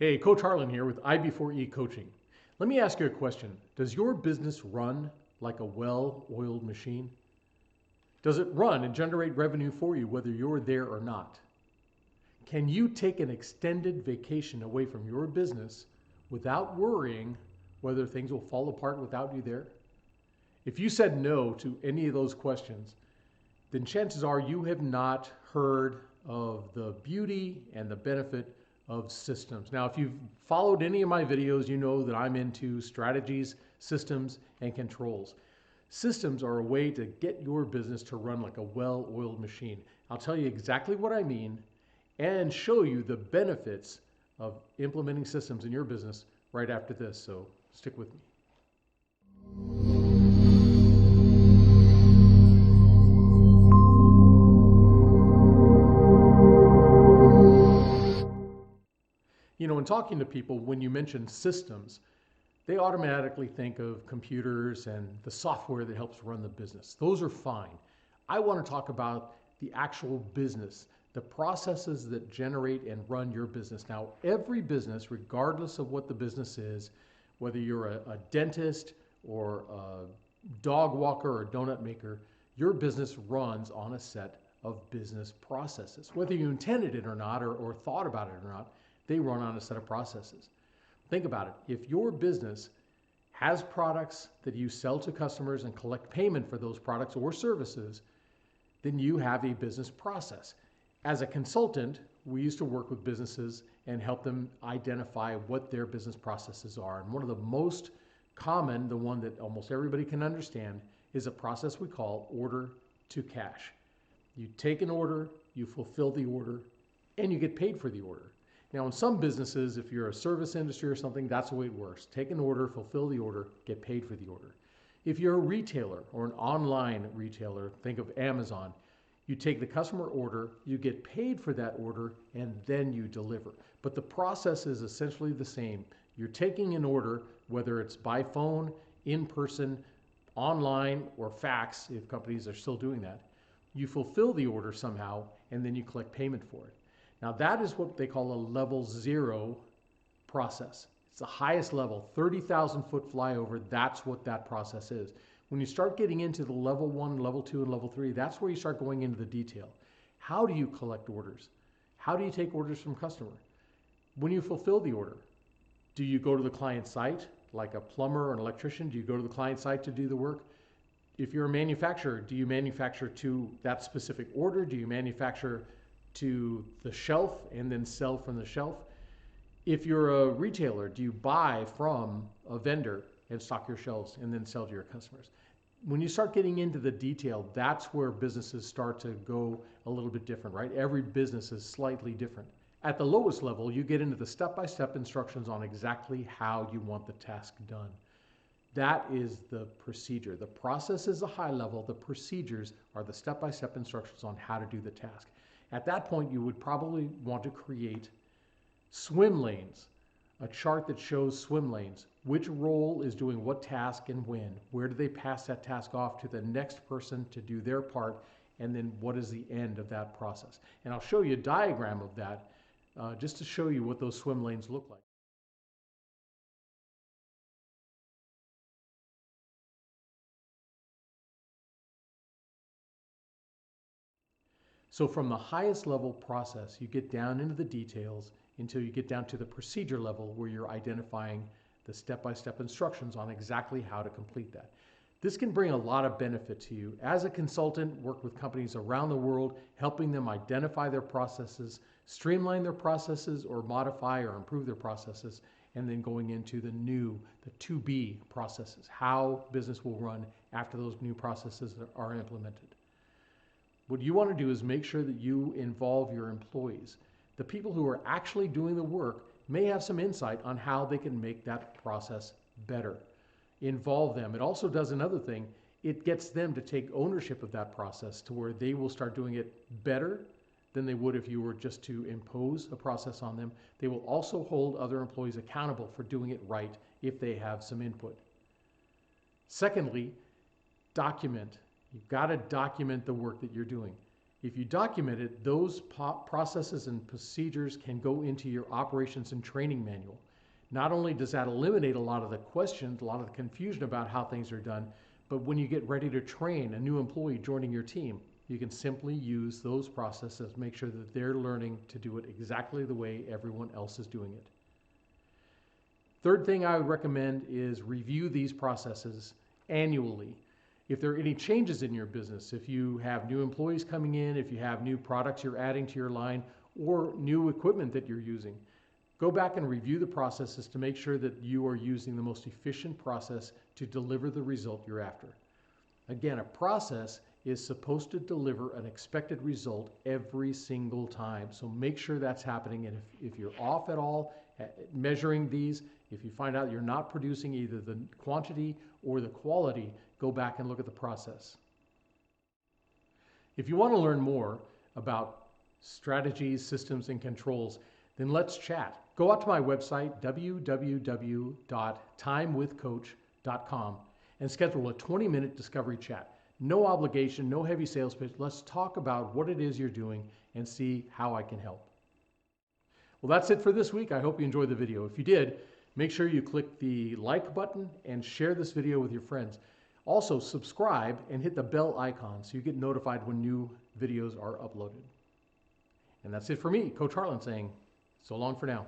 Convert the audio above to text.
Hey, Coach Harlan here with IB4E Coaching. Let me ask you a question. Does your business run like a well-oiled machine? Does it run and generate revenue for you whether you're there or not? Can you take an extended vacation away from your business without worrying whether things will fall apart without you there? If you said no to any of those questions, then chances are you have not heard of the beauty and the benefit of systems. Now, if you've followed any of my videos, you know that I'm into strategies, systems, and controls. Systems are a way to get your business to run like a well-oiled machine. I'll tell you exactly what I mean and show you the benefits of implementing systems in your business right after this, so stick with me. You know, in talking to people, when you mention systems, they automatically think of computers and the software that helps run the business. Those are fine. I want to talk about the actual business, the processes that generate and run your business. Now, every business, regardless of what the business is, whether you're a dentist or a dog walker or a donut maker, your business runs on a set of business processes. Whether you intended it or not, or thought about it or not, they run on a set of processes. Think about it. If your business has products that you sell to customers and collect payment for those products or services, then you have a business process. As a consultant, we used to work with businesses and help them identify what their business processes are. And one of the most common, the one that almost everybody can understand, is a process we call order to cash. You take an order, you fulfill the order, and you get paid for the order. Now, in some businesses, if you're a service industry or something, that's the way it works. Take an order, fulfill the order, get paid for the order. If you're a retailer or an online retailer, think of Amazon, you take the customer order, you get paid for that order, and then you deliver. But the process is essentially the same. You're taking an order, whether it's by phone, in person, online, or fax, if companies are still doing that. You fulfill the order somehow, and then you collect payment for it. Now that is what they call a level 0 process. It's the highest level, 30,000 foot flyover. That's what that process is. When you start getting into the level 1, level 2, and level 3, that's where you start going into the detail. How do you collect orders? How do you take orders from customer? When you fulfill the order, do you go to the client site, like a plumber or an electrician? Do you go to the client site to do the work? If you're a manufacturer, do you manufacture to that specific order? Do you manufacture to the shelf and then sell from the shelf? If you're a retailer, do you buy from a vendor and stock your shelves and then sell to your customers? When you start getting into the detail, that's where businesses start to go a little bit different, right? Every business is slightly different. At the lowest level, you get into the step-by-step instructions on exactly how you want the task done. That is the procedure. The process is a high level. The procedures are the step-by-step instructions on how to do the task. At that point, you would probably want to create swim lanes, a chart that shows swim lanes. Which role is doing what task and when? Where do they pass that task off to the next person to do their part? And then what is the end of that process? And I'll show you a diagram of that just to show you what those swim lanes look like. So from the highest level process, you get down into the details until you get down to the procedure level where you're identifying the step-by-step instructions on exactly how to complete that. This can bring a lot of benefit to you. As a consultant, work with companies around the world, helping them identify their processes, streamline their processes, or modify or improve their processes, and then going into the new, the 2B processes, how business will run after those new processes are implemented. What you want to do is make sure that you involve your employees. The people who are actually doing the work may have some insight on how they can make that process better. Involve them. It also does another thing. It gets them to take ownership of that process to where they will start doing it better than they would if you were just to impose a process on them. They will also hold other employees accountable for doing it right if they have some input. Secondly, document. You've got to document the work that you're doing. If you document it, those processes and procedures can go into your operations and training manual. Not only does that eliminate a lot of the questions, a lot of the confusion about how things are done, but when you get ready to train a new employee joining your team, you can simply use those processes, make sure that they're learning to do it exactly the way everyone else is doing it. Third thing I would recommend is review these processes annually. If there are any changes in your business, if you have new employees coming in, if you have new products you're adding to your line, or new equipment that you're using, go back and review the processes to make sure that you are using the most efficient process to deliver the result you're after. Again, a process is supposed to deliver an expected result every single time. So make sure that's happening. And if you're off at all at measuring these, if you find out you're not producing either the quantity or the quality, go back and look at the process. If you want to learn more about strategies, systems, and controls, then let's chat. Go out to my website, www.timewithcoach.com, and schedule a 20-minute discovery chat. No obligation, no heavy sales pitch. Let's talk about what it is you're doing and see how I can help. Well, that's it for this week. I hope you enjoyed the video. If you did, make sure you click the like button and share this video with your friends. Also, subscribe and hit the bell icon so you get notified when new videos are uploaded. And that's it for me, Coach Harlan, saying so long for now.